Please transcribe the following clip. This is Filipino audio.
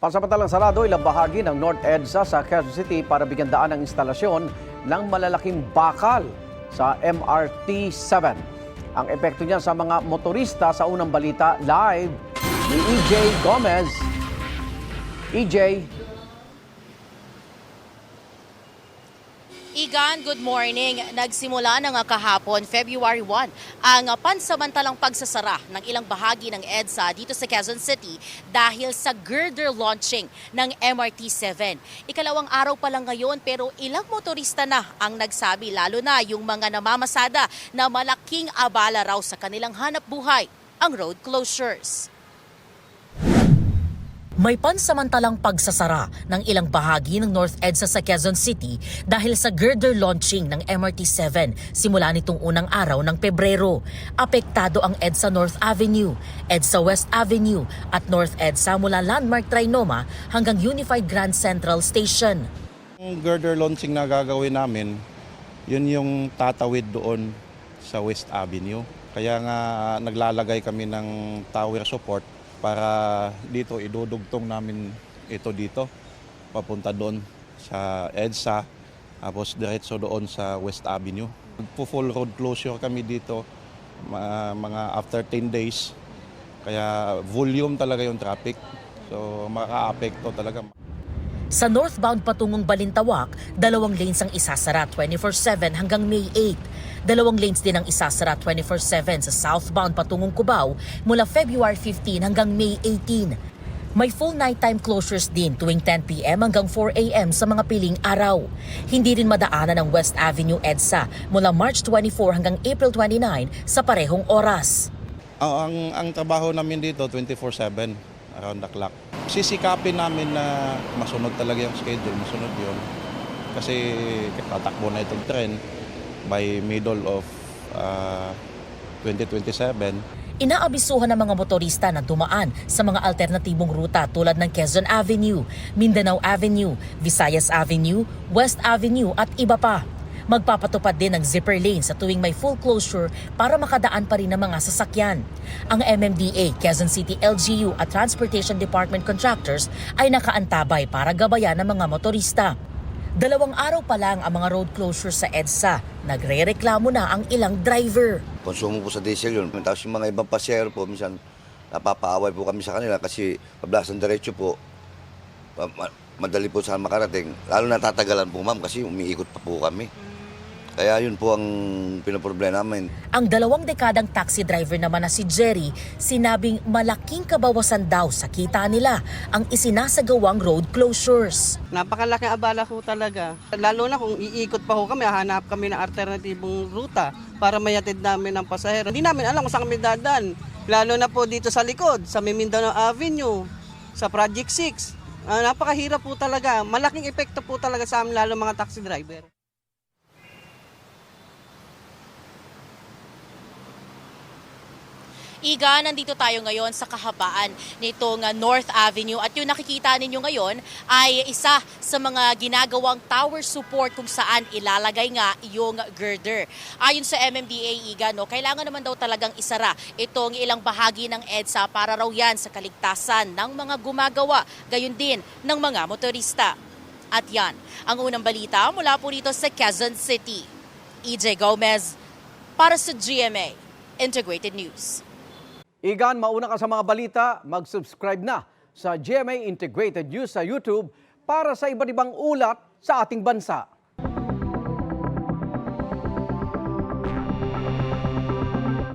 Pasamantalang sarado ilang bahagi ng North EDSA sa Quezon City para bigyan daan ang instalasyon ng malalaking bakal sa MRT-7. Ang epekto niya sa mga motorista sa unang balita live ni EJ Gomez. EJ. Igan, good morning. Nagsimula na nga kahapon, February 1, ang pansamantalang pagsasara ng ilang bahagi ng EDSA dito sa Quezon City dahil sa girder launching ng MRT-7. Ikalawang araw pa lang ngayon pero ilang motorista na ang nagsabi, lalo na yung mga namamasada na malaking abala raw sa kanilang hanap buhay ang road closures. May pansamantalang pagsasara ng ilang bahagi ng North EDSA sa Quezon City dahil sa girder launching ng MRT-7 simula nitong unang araw ng Pebrero. Apektado ang EDSA North Avenue, EDSA West Avenue at North EDSA mula Landmark Trinoma hanggang Unified Grand Central Station. Ang girder launching na gagawin namin, yun yung tatawid doon sa West Avenue. Kaya nga naglalagay kami ng tower support para dito idudugtong namin ito dito papunta doon sa EDSA tapos diretso doon sa West Avenue. Full road closure kami dito mga after 10 days kaya volume talaga yung traffic, so maka-apekto talaga. Sa northbound patungong Balintawak, 2 lanes ang isasara 24/7 hanggang May 8. 2 lanes din ang isasara 24/7 sa southbound patungong Cubao mula February 15 hanggang May 18. May full nighttime closures din tuwing 10 p.m. hanggang 4 a.m. sa mga piling araw. Hindi rin madaanan ang West Avenue EDSA mula March 24 hanggang April 29 sa parehong oras. Ang trabaho namin dito 24/7 around the clock. Sisikapin namin na masunod talaga yung schedule, masunod yun. Kasi tatakbo na itong tren by middle of 2027. Inaabisuhan ng mga motorista na dumaan sa mga alternatibong ruta tulad ng Quezon Avenue, Mindanao Avenue, Visayas Avenue, West Avenue at iba pa. Magpapatupad din ng zipper lane sa tuwing may full closure para makadaan pa rin ng mga sasakyan. Ang MMDA, Quezon City LGU at Transportation Department contractors ay nakaantabay para gabayan ng mga motorista. 2 araw pa lang ang mga road closures sa EDSA. Nagre-reklamo na ang ilang driver. Konsumo po sa diesel yun. Tapos yung mga ibang pasahero po, minsan napapaaway po kami sa kanila kasi pablasan diretso po, madali po saan makarating. Lalo natatagalan po ma'am kasi umiikot pa po kami. Kaya yun po ang pinoproblema namin. Ang 2 dekadang taxi driver naman na si Jerry, sinabing malaking kabawasan daw sa kita nila ang isinasagawang road closures. Napakalaking abala ko talaga. Lalo na kung iikot pa ho kami, hahanap kami ng alternatibong ruta para mayatid namin ang pasahero. Hindi namin alam kung saan kami dadaan. Lalo na po dito sa likod, sa Mindanao Avenue, sa Project 6. Napakahirap po talaga. Malaking epekto po talaga sa amin, lalo mga taxi driver. Iga, nandito tayo ngayon sa kahabaan nitong North Avenue at yung nakikita ninyo ngayon ay isa sa mga ginagawang tower support kung saan ilalagay nga yung girder. Ayon sa MMDA, Iga, no, kailangan naman daw talagang isara itong ilang bahagi ng EDSA para raw yan sa kaligtasan ng mga gumagawa, gayon din ng mga motorista. At yan, ang unang balita mula po dito sa Quezon City. EJ Gomez para sa GMA Integrated News. Igan, mauna ka sa mga balita, mag-subscribe na sa GMA Integrated News sa YouTube para sa iba't ibang ulat sa ating bansa.